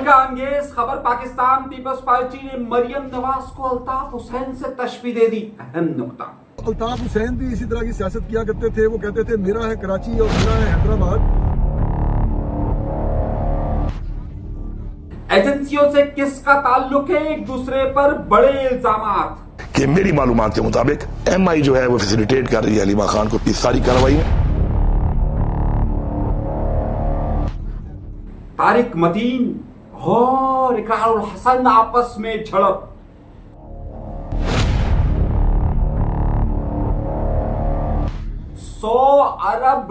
तहलका अंगेज खबर, Pakistan peoples party ने मरियम नवाज को अल्ताफ हुसैन से तशबीह दे दी। अहम नुक्ता, अल्ताफ हुसैन भी इसी तरह की सियासत किया करते थे। वो कहते थे मेरा है कराची और मेरा है हैदराबाद। एजेंसियों से किसका ताल्लुक है, एक दूसरे पर बड़े इल्जामात। कि मेरी मालूमात के मुताबिक MI जो है वो फैसिलिटेट कर रही है अलीमा खान को इस सारी कार्रवाई में। तारिक मतीन और इकरारुल हसन आपस में झड़प। $100 अरब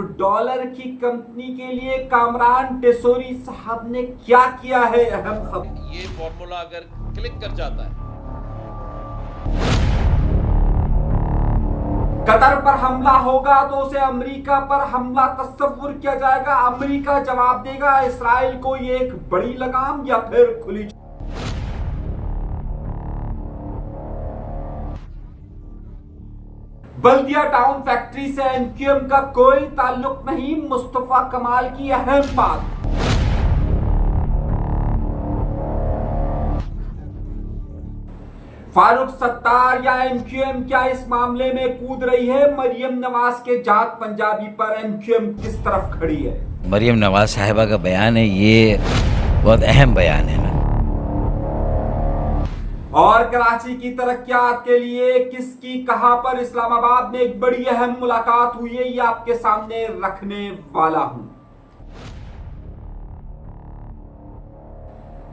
की कंपनी के लिए कामरान टेसोरी साहब ने क्या किया है, अहम खबर। ये फॉर्मूला अगर क्लिक कर जाता है, कतर पर हमला होगा तो उसे अमेरिका पर हमला तस्वुर किया जाएगा। अमेरिका जवाब देगा इस्राइल को ये एक बड़ी लगाम या फिर खुली। बल्दिया टाउन फैक्ट्री से एनक्यूएम का कोई ताल्लुक नहीं, मुस्तफा कमाल की अहम बात। फारूक सत्तार या एनक्यूएम क्या इस मामले में कूद रही है? मरियम नवाज के जाट पंजाबी पर एनक्यूएम किस तरफ खड़ी है? मरियम नवाज साहिबा का बयान है, ये बहुत अहम बयान है ना। और कराची की तरक्कियात के लिए किसकी कहां पर इस्लामाबाद में एक बड़ी अहम मुलाकात हुई है, ये आपके सामने रखने वाला हूं।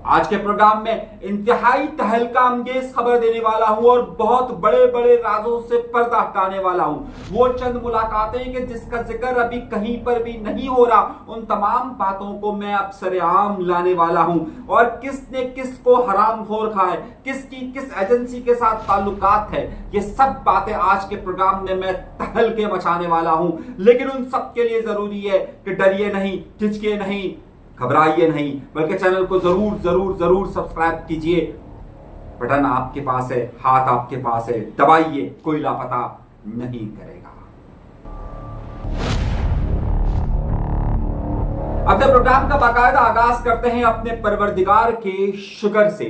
आज के प्रोग्राम में इंतहाई तहलका अंगेज खबर देने वाला हूं और बहुत बड़े बड़े राजों से पर्दा हटाने वाला हूं। वो चंद मुलाकातें कि जिसका जिक्र अभी कहीं पर भी नहीं हो रहा, उन तमाम बातों को मैं अब सरेआम लाने वाला हूं। और किसने किसको हरामखोर खाए, किसकी किस एजेंसी के साथ ताल्लुकात है, ये सब बातें आज के प्रोग्राम में मैं तहलके मचाने वाला हूं। लेकिन उन सब के लिए जरूरी है कि डरिए नहीं, झिझकिए नहीं, घबराइए नहीं, बल्कि चैनल को जरूर जरूर जरूर सब्सक्राइब कीजिए। बटन आपके पास है, हाथ आपके पास है, दबाइए, कोई लापता नहीं करेगा। अपने प्रोग्राम का बाकायदा आगाज करते हैं अपने परवरदिगार के शुक्र से।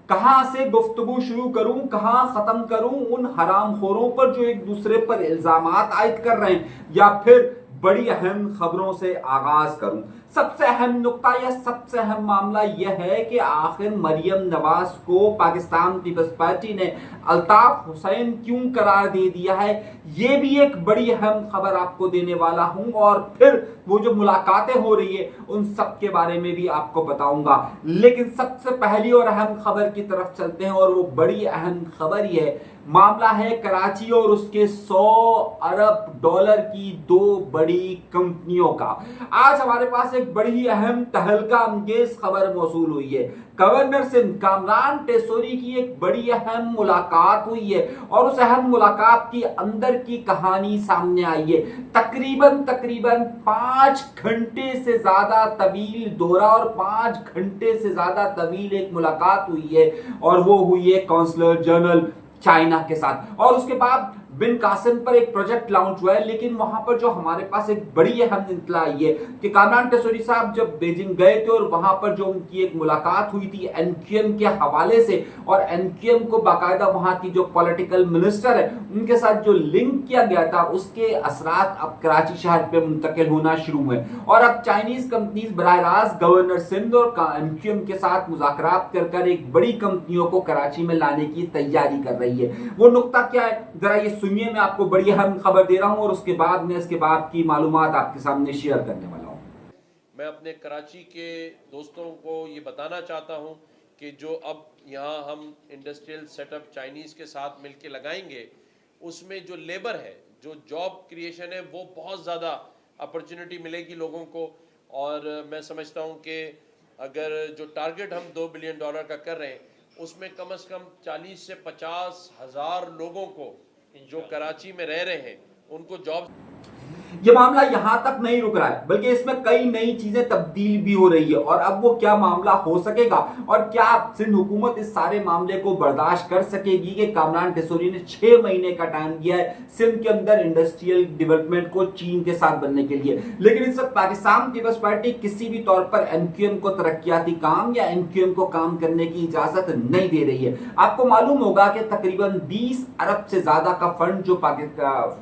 कहां से गुफ्तगू शुरू करूं, कहां खत्म करूं उन हरामखोरों पर जो एक दूसरे पर इल्जामात आयद कर रहे हैं, या फिर बड़ी अहम खबरों से आगाज करूं। सबसे अहम नुक्ता या सबसे अहम मामला यह है कि आखिर मरियम नवाज को पाकिस्तान पीपल्स पार्टी ने अल्ताफ हुसैन क्यों करार दे दिया है, यह भी एक बड़ी अहम खबर आपको देने वाला हूं। और फिर वो जो मुलाकातें हो रही है उन सब के बारे में भी आपको बताऊंगा। लेकिन सबसे पहली और अहम खबर की तरफ चलते हैं, और वो बड़ी अहम खबर यह है, मामला है कराची और उसके $100 अरब की दो बड़ी कंपनियों का। आज हमारे पास एक बड़ी अहम तहलका अंगेज खबर मौसूल हुई है। गवर्नर सिंध कामरान टेसोरी की एक बड़ी अहम मुलाकात हुई है और उस अहम मुलाकात की अंदर की कहानी सामने आई है। तकरीबन 5 घंटे से ज्यादा तवील दौरा और 5 घंटे से ज्यादा तवील एक मुलाकात हुई है, और वो हुई है कौंसलर जनरल चाइना के साथ। और उसके बाद बिन कासिम पर एक प्रोजेक्ट लॉन्च हुआ है। लेकिन वहां पर जो हमारे पास एक बड़ी अहम इत्तला आई है कि कामरान टेसोरी साहब जब बीजिंग गए थे और वहां पर जो उनकी एक मुलाकात हुई थी एनक्यूएम के हवाले से, और एनक्यूएम को बाकायदा वहां की जो पॉलिटिकल मिनिस्टर है उनके साथ जो लिंक किया गया था, उसके असरात अब कराची शहर पे मुंतकिल होना शुरू हुए। और अब चाइनीज कंपनीज बराह रास्त गवर्नर सिंध और एनक्यूएम के साथ मुज़ाकरात कर एक बड़ी कंपनियों को कराची में लाने की तैयारी कर रही है। वो नुक्ता क्या है, जरा ये सुनिए। मैं आपको बड़ी अहम खबर दे रहा हूं और उसके बाद में इसके बाद की मालूमात आपके सामने शेयर करने वाला हूं। मैं अपने कराची के दोस्तों को ये बताना चाहता हूं कि जो अब यहाँ हम इंडस्ट्रियल सेटअप चाइनीज़ के साथ मिलके लगाएंगे, उसमें जो लेबर है, जो जॉब क्रिएशन है, वो बहुत ज़्यादा अपॉर्चुनिटी मिलेगी लोगों को। और मैं समझता हूँ कि अगर जो टारगेट हम $2 बिलियन का कर रहे हैं, उसमें कम से कम 40 से 50 हज़ार लोगों को जो कराची में रह रहे हैं उनको जॉब। یہ معاملہ یہاں تک نہیں رک رہا ہے بلکہ اس میں کئی نئی چیزیں تبدیل بھی ہو رہی ہے، اور اب وہ کیا معاملہ ہو سکے گا اور کیا سندھ حکومت اس سارے معاملے کو برداشت کر سکے گی کہ کامران ٹیسوری نے 6 مہینے کا ٹائم دیا ہے سندھ کے اندر انڈسٹریل ڈیولپمنٹ کو چین کے ساتھ بننے کے لیے، لیکن اس وقت پاکستان پیپلز پارٹی کسی بھی طور پر این کیو ایم کو ترقیاتی کام یا این کیو ایم کو کام کرنے کی اجازت نہیں دے رہی ہے۔ آپ کو معلوم ہوگا کہ تقریباً 20 ارب سے زیادہ کا فنڈ جو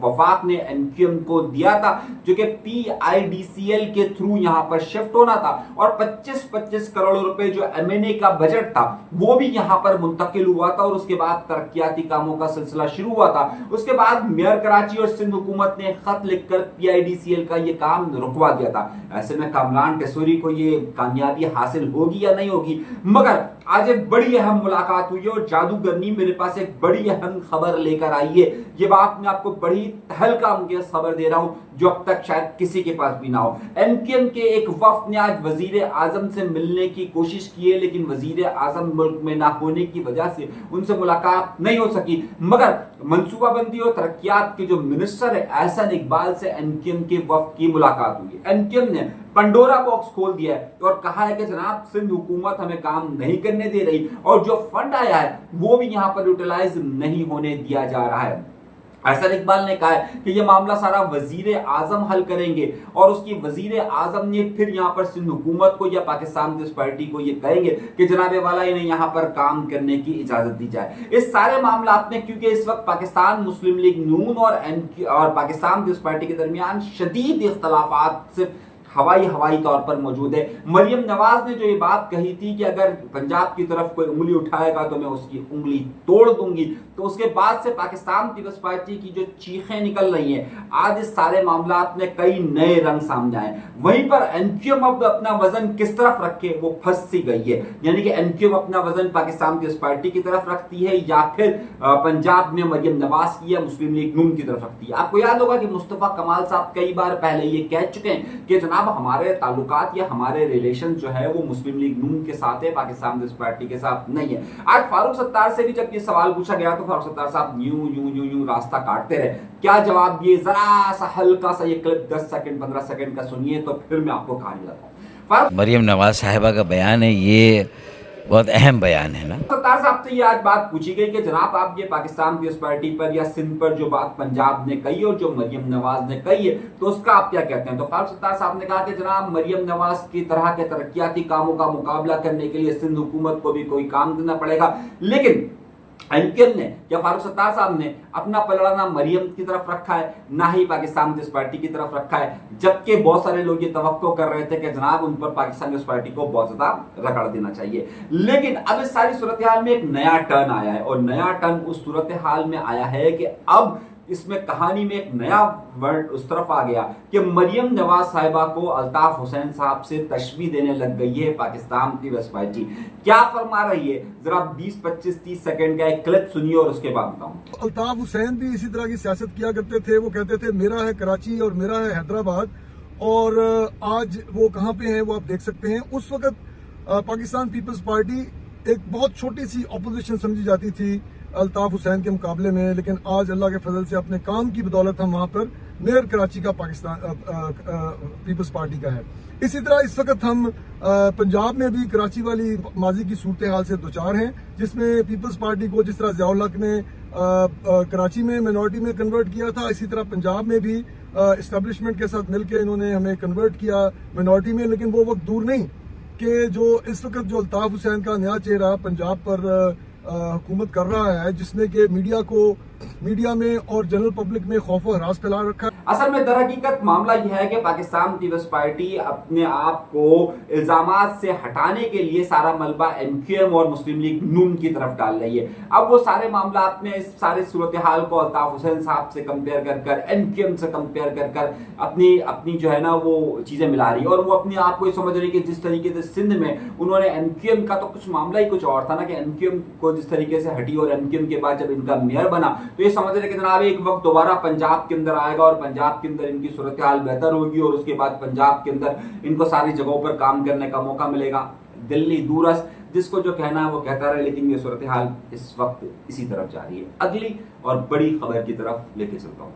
وفاق نے این کیو ایم کو دیا تھا، جو کہ پی آئی ڈی سی ایل کے تھرو یہاں پر شفٹ ہونا تھا، اور 25 کروڑ روپے جو ایم این اے کا بجٹ تھا وہ بھی یہاں پر منتقل ہوا تھا، اور اس کے بعد ترقیاتی کاموں کا سلسلہ شروع ہوا تھا۔ اس کے بعد میئر کراچی اور سندھ حکومت نے خط لکھ کر پی آئی ڈی سی ایل کا یہ کام رکوا دیا تھا۔ ایسے میں کامران ٹیسوری کو یہ کامیابی حاصل ہوگی یا نہیں ہوگی، مگر آج ایک بڑی اہم ملاقات ہوئی ہے اور جادوگرنی میرے پاس ایک بڑی اہم خبر لے کر آئی ہے۔ یہ بات میں آپ کو بڑی تہلکہ انگیز خبر دے رہا ہوں جو اب تک شاید کسی کے پاس بھی نہ ہو۔ این کیو ایم کے ایک وفد نے آج وزیر اعظم سے ملنے کی کوشش کی ہے، لیکن وزیر اعظم ملک میں نہ ہونے کی وجہ سے ان سے ملاقات نہیں ہو سکی، مگر منصوبہ بندی اور ترقیات کے جو منسٹر ہے احسن اقبال سے این کیو ایم کے وفد کی ملاقات ہوئی ہے۔ این کیو ایم نے پنڈورا باکس کھول دیا ہے اور کہا ہے کہ جناب سندھ حکومت ہمیں کام نہیں کرنے دے رہی، اور جو فنڈ آیا ہے وہ بھی یہاں پر یوٹیلائز نہیں ہونے دیا جا رہا ہے۔ احسن اقبال نے کہا ہے کہ یہ معاملہ سارا وزیر اعظم حل کریں گے، اور اس کی وزیر اعظم نے پھر یہاں پر سندھ حکومت کو یا پاکستان پیپلز پارٹی کو یہ کہیں گے کہ جناب والا انہیں یہاں پر کام کرنے کی اجازت دی جائے۔ اس سارے معاملات میں کیونکہ اس وقت پاکستان مسلم لیگ نون اور پاکستان پیپلز پارٹی کے درمیان شدید اختلافات صرف ہوائی طور پر موجود ہے۔ مریم نواز نے جو یہ بات کہی تھی کہ اگر پنجاب کی طرف کوئی انگلی اٹھائے گا تو میں اس کی انگلی توڑ دوں گی، تو اس کے بعد سے پاکستان پیپلز پارٹی کی جو چیخیں نکل رہی ہیں، آج اس سارے معاملات میں کئی نئے رنگ سامنے آئے۔ وہیں پر این کیو ایم اب اپنا وزن کس طرف رکھے وہ پھنس سی گئی ہے، یعنی کہ این کیو ایم اپنا وزن پاکستان پیپلز پارٹی کی طرف رکھتی ہے یا پھر پنجاب میں مریم نواز کی یا مسلم لیگ نون کی طرف رکھتی ہے۔ آپ کو یاد ہوگا کہ مصطفیٰ کمال صاحب کئی بار پہلے یہ کہہ چکے ہیں کہ جناب ہمارے تعلقات یا ہمارے ریلیشن جو ہے وہ مسلم لیگ نون کے ساتھ ہے، پاکستان پیپلز پارٹی کے ساتھ نہیں ہے۔ آج فاروق ستار سے بھی جب یہ سوال پوچھا گیا تو فاروق ستار صاحب یوں راستہ کاٹتے رہے۔ کیا جواب دیے؟ ذرا سا ہلکا سا یہ کلپ 10 سیکنڈ 15 سیکنڈ کا سنیے تو پھر میں آپ کو کہانی بتاؤں۔ مریم نواز صاحبہ کا بیان ہے، یہ بہت اہم بیان ہے نا۔ ستار صاحب سے یہ آج بات پوچھی گئی کہ جناب آپ یہ پاکستان پیپلز پارٹی پر یا سندھ پر جو بات پنجاب نے کہی اور جو مریم نواز نے کہی ہے تو اس کا آپ کیا کہتے ہیں؟ تو فاروق ستار صاحب نے کہا کہ جناب مریم نواز کی طرح کے ترقیاتی کاموں کا مقابلہ کرنے کے لیے سندھ حکومت کو بھی کوئی کام دینا پڑے گا، لیکن این کیو ایم نے یا فاروق ستار صاحب نے اپنا پلڑا نہ مریم کی طرف رکھا ہے نہ ہی پاکستان پیپلز پارٹی کی طرف رکھا ہے، جبکہ بہت سارے لوگ یہ توقع کر رہے تھے کہ جناب ان پر پاکستان پیپلز پارٹی کو بہت زیادہ رگڑ دینا چاہیے۔ لیکن اب اس ساری صورتحال میں ایک نیا ٹرن آیا ہے، اور نیا ٹرن اس صورتحال میں آیا ہے کہ اب اس میں کہانی میں ایک نیا ورڈ اس طرف آ گیا کہ مریم نواز صاحبہ کو الطاف حسین صاحب سے تشبیہ دینے لگ گئی ہے پاکستان پیپلز پارٹی۔ کیا فرما رہی ہے؟ ذرا 20-25-30 سیکنڈ کا ایک کلپ سنیے اور اس کے بعد بتاؤں۔ الطاف حسین بھی اسی طرح کی سیاست کیا کرتے تھے، وہ کہتے تھے میرا ہے کراچی اور میرا ہے حیدرآباد، اور آج وہ کہاں پہ ہیں وہ آپ دیکھ سکتے ہیں۔ اس وقت پاکستان پیپلز پارٹی ایک بہت چھوٹی سی اپوزیشن سمجھی جاتی تھی الطاف حسین کے مقابلے میں، لیکن آج اللہ کے فضل سے اپنے کام کی بدولت ہم وہاں پر میئر کراچی کا پاکستان پیپلز پارٹی کا ہے۔ اسی طرح اس وقت ہم پنجاب میں بھی کراچی والی ماضی کی صورتحال سے دوچار ہیں، جس میں پیپلز پارٹی کو جس طرح ضیاء الحق نے کراچی میں مائنورٹی میں کنورٹ کیا تھا، اسی طرح پنجاب میں بھی اسٹیبلشمنٹ کے ساتھ مل کے انہوں نے ہمیں کنورٹ کیا مائنورٹی میں۔ لیکن وہ وقت دور نہیں کہ جو اس وقت جو الطاف حسین کا نیا چہرہ پنجاب پر حکومت کر رہا ہے، جس نے کہ میڈیا میں اور جنرل پبلک میں خوف و ہراس پھیلا رکھا ہے۔ اصل میں در حقیقت معاملہ یہ ہے کہ پاکستان پیپلز پارٹی اپنے آپ کو الزامات سے ہٹانے کے لیے سارا ملبہ این کیو ایم اور مسلم لیگ نون کی طرف ڈال رہی ہے۔ اب وہ سارے معاملات میں اس سارے صورتحال کو الطاف حسین صاحب سے کمپیئر کر کر این کیو ایم سے کمپیئر کر کر اپنی جو ہے نا وہ چیزیں ملا رہی ہے، اور وہ اپنے آپ کو یہ سمجھ رہی ہے کہ جس طریقے سے سندھ میں انہوں نے این کیو ایم کا تو کچھ معاملہ ہی کچھ اور تھا نا، کہ این کیو ایم کو جس طریقے سے ہٹی اور این کیو ایم کے بعد جب ان کا میئر بنا تو یہ سمجھ رہے کہ جناب ایک وقت دوبارہ پنجاب کے اندر آئے گا اور پنجاب کے اندر ان کی صورتحال بہتر ہوگی، اور اس کے بعد پنجاب کے اندر ان کو ساری جگہوں پر کام کرنے کا موقع ملے گا۔ دلی دورس جس کو جو کہنا ہے وہ کہتا رہے، لیکن یہ صورتحال اس وقت اسی طرف جا رہی ہے۔ اگلی اور بڑی خبر کی طرف لے کے چلتا ہوں۔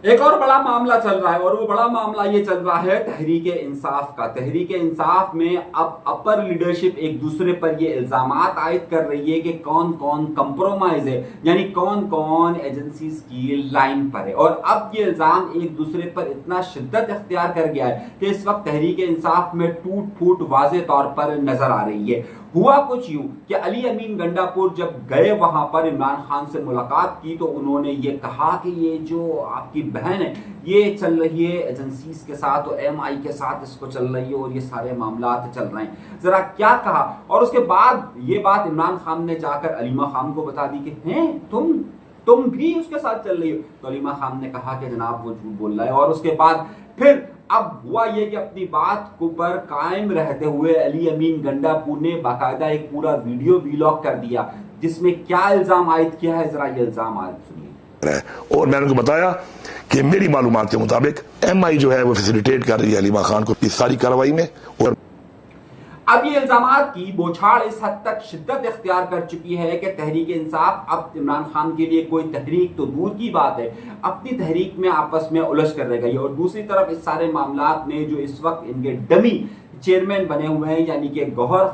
एक और बड़ा मामला चल रहा है और वो बड़ा मामला ये चल रहा है तहरीक इंसाफ का। तहरीक इंसाफ में अब अपर लीडरशिप एक दूसरे पर ये इल्जामात आयद कर रही है कि कौन कौन कंप्रोमाइज है, यानी कौन कौन एजेंसीज की लाइन पर है। और अब ये इल्जाम एक दूसरे पर इतना शिद्दत इख्तियार कर गया है कि इस वक्त तहरीक इंसाफ में टूट फूट वाज़े तौर पर नजर आ रही है। हुआ कुछ यूं कि अली अमीन गंडापुर जब गए वहां पर इमरान खान से मुलाकात की तो उन्होंने ये कहा कि ये जो आपकी बहन है ये चल रही है एजेंसीज के साथ और एमआई के साथ इसको चल रही है और ये सारे मामला चल रहे हैं। जरा क्या कहा, और उसके बाद ये बात इमरान खान ने जाकर अलीमा खान को बता दी कि हैं तुम भी उसके साथ चल रही हो। तो अलीमा खान ने कहा कि जनाब वो झूठ बोल रहा है। और उसके बाद फिर अब हुआ ये कि अपनी बात को पर कायम रहते हुए अली अमीन गंडापुर ने बाकायदा एक पूरा वीडियो व्लॉग कर दिया जिसमें क्या इल्जाम आयद किया है, जरा ये इल्जाम आयद सुनिए। और मैंने उनको बताया कि मेरी मालूमात के मुताबिक एमआई जो है वो फैसिलिटेट कर रही है अलीमा खान को इस सारी कार्रवाई में। और अब ये इल्जामात की बौछार इस हद तक शिद्दत इख्तियार कर चुकी है कि तहरीक इंसाफ अब इमरान खान के लिए कोई तहरीक तो दूर की बात है, अपनी तहरीक में आपस में उलझ कर रह गई। और दूसरी तरफ इस सारे मामलात में जो इस वक्त इनके डमी चेयरमैन बने हुए हैं यानी कि गौहर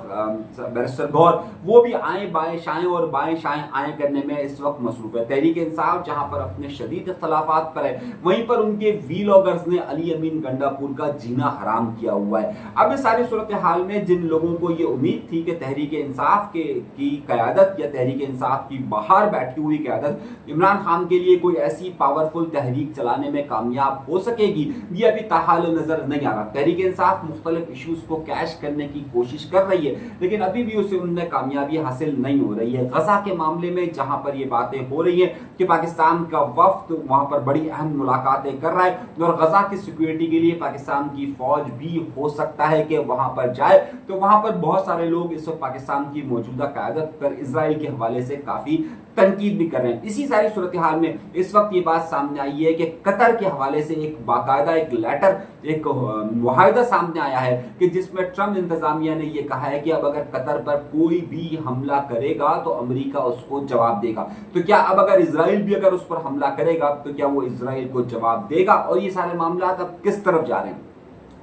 बैरिस्टर गौहर, वो भी आएं बाएं शाएं और बाएं शाएं आएं करने में इस वक्त मसरूफ है। तहरीक इंसाफ जहां पर अपने शदीद इख्तलाफात पर है वहीं पर उनके वीलॉगर्स ने अली अमीन गंडापुर का जीना हराम किया हुआ है। अब इस सारी सूरत हाल में जिन लोगों को ये उम्मीद थी कि तहरीक इंसाफ की क़यादत या तहरीक इंसाफ की बाहर बैठी हुई क़यादत इमरान खान के लिए कोई ऐसी पावरफुल तहरीक चलाने में कामयाब हो सकेगी, ये अभी ताहाल नजर नहीं आ रहा। तहरीक इंसाफ मुख्तलिफ इशूज को कैश करने की कोशिश कर रही है लेकिन अभी भी उसे उनमें कामयाबी हासिल नहीं हो रही है। गजा के मामले में जहां पर ये बातें हो रही हैं कि पाकिस्तान का वफ्द वहां पर बड़ी अहम मुलाकातें कर रहा है और गजा की सिक्योरिटी के लिए पाकिस्तान की फौज भी हो सकता है कि वहां पर जाए, तो वहां पर बहुत सारे लोग इस वक्त पाकिस्तान की मौजूदा क़यादत पर इजराइल के हवाले से काफी तनकीद भी कर रहे हैं। इसी सारी सूरत हाल में इस वक्त ये बात सामने आई है कि कतर के हवाले से एक बाकायदा एक लेटर, एक मुआहिदा सामने आया है कि जिसमें ट्रम्प इंतजामिया ने यह कहा है कि अब अगर कतर पर कोई भी हमला करेगा तो अमेरिका उसको जवाब देगा। तो क्या अब अगर इजराइल भी अगर उस पर हमला करेगा तो क्या वो इजराइल को जवाब देगा? और ये सारे मामला अब किस तरफ जा रहे हैं?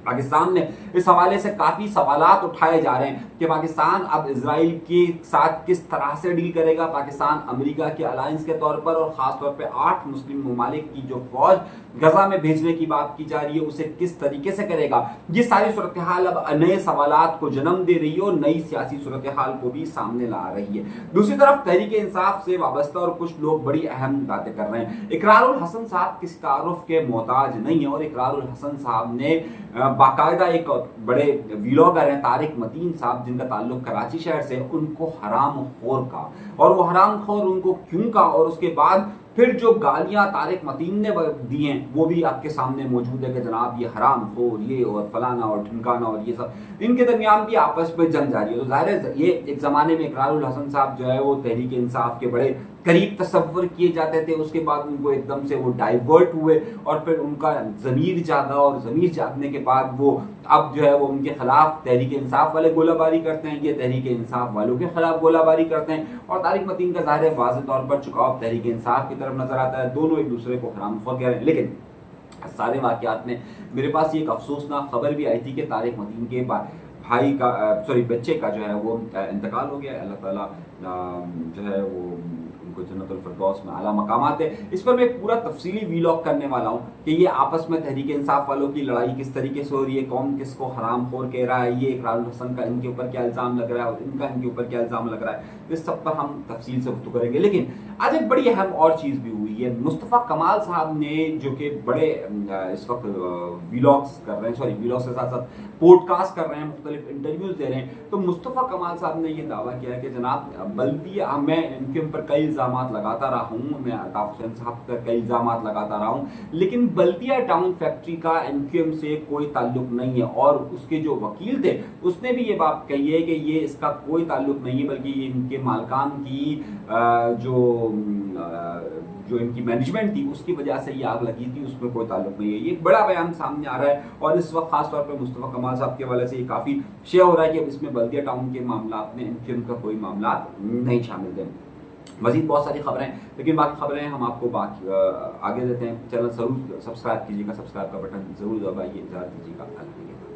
पाकिस्तान में इस हवाले से काफी सवालात उठाए जा रहे हैं कि पाकिस्तान अब इजराइल के साथ किस तरह से डील करेगा। पाकिस्तान अमेरिका के अलायंस के तौर पर और खास तौर पे 8 मुस्लिम ममालिक की जो फौज गजा में भेजने की बात की जा रही है उसे किस तरीके से करेगा। ये सारी सूरत हाल अब नए सवालात को जन्म दे रही है और नई सियासी सूरत हाल को भी सामने ला रही है। दूसरी तरफ तहरीक इंसाफ से वाबस्ता और कुछ लोग बड़ी अहम बातें कर रहे हैं। इकरारुल हसन साहब किसी तारुफ के मोहताज नहीं है और इकरारुल हसन साहब ने बाकायदा एक बड़े व्लॉगर हैं तारिक मतीन साहब जिनका ताल्लुक कराची शहर से, उनको हराम खोर का, और वो हराम खोर उनको क्यों का और उसके बाद फिर जो गालियां तारिक मतीन ने दी हैं वो भी आपके सामने मौजूद है कि जनाब ये हराम खोर ये और फलाना और ठिमकाना और ये सब, इनके दरमियान भी आपस में जंग जारी है। तो जाहिर है ये एक जमाने में इकरारुल हसन साहब जो है वो तहरीक इंसाफ के बड़े करीब तस्वर किए जाते थे, उसके बाद उनको एकदम से वो डाइवर्ट हुए और फिर उनका ज़मीर जागा और ज़मीर जागने के बाद वो अब जो है वो उनके खिलाफ तहरीक इंसाफ वाले गोलाबारी करते हैं, ये तहरीक इंसाफ वालों के खिलाफ गोलाबारी करते हैं। और तारिक मतीन का ज़ाहिर वाज़ेह तौर पर झुकाव तहरीक इंसाफ की तरफ नजर आता है। दोनों एक दूसरे को हरामखोर कह रहे हैं। लेकिन सारे वाक़यात में मेरे पास एक अफसोसनाक खबर भी आई थी कि तारिक मतीन के भाई का बच्चे का जो है वो इंतकाल हो गया। अल्लाह ताला जो है वो जन्नतुल फिरदौस में आला मकामात है। इस पर मैं पूरा तफसीली वीलॉग करने वाला हूँ कि ये आपस में तहरीक इंसाफ वालों की लड़ाई किस तरीके से हो रही है, कौन किसको हरामखोर कह रहा है, ये इकरारुल हसन का इनके ऊपर क्या इल्ज़ाम लग रहा है और इनका इनके ऊपर क्या इल्ज़ाम लग रहा है, इस सब पर हम तफसील से गुफ्तगू करेंगे। लेकिन आज एक बड़ी अहम और चीज़ भी हुई है। मुस्तफ़ा कमाल साहब ने जो कि बड़े इस वक्त वीलॉग्स कर रहे हैं, वीलॉग्स के साथ साथ पॉडकास्ट कर रहे हैं, मुख्तलिफ इंटरव्यूज दे रहे हैं। तो मुस्तफ़ा कमाल साहब ने यह दावा किया है कि जनाब बल्दिया, मैं इनके ऊपर कई इल्ज़ामात लगाता रहा हूँ, मैं अल्ताफ हुसैन साहब पर कई इल्ज़ामात लगाता रहा हूँ, लेकिन बल्दिया टाउन फैक्ट्री का एनक्यूएम से कोई ताल्लुक नहीं है। और उसके जो वकील थे उसने भी ये बात कही है कि ये इसका कोई ताल्लुक नहीं है, बल्कि ये इनके मालकान की जो इनकी मैनेजमेंट थी उसकी वजह से ये आग लगी थी, उसमें कोई ताल्लुक नहीं है। ये बड़ा बयान सामने आ रहा है और इस वक्त खास तौर पर मुस्तफ़ा कमाल साहब के हवाले से ये काफ़ी शेयर हो रहा है कि अब इसमें बल्दिया टाउन के मामला में एनक्यूएम का कोई मामला नहीं शामिल है। مزید بہت ساری خبریں، لیکن باقی خبریں ہم آپ کو آگے دیتے ہیں. چینل ضرور سبسکرائب کیجیے گا، سبسکرائب کا بٹن ضرور دبائیے. اجازت دیجیے گا. اللہ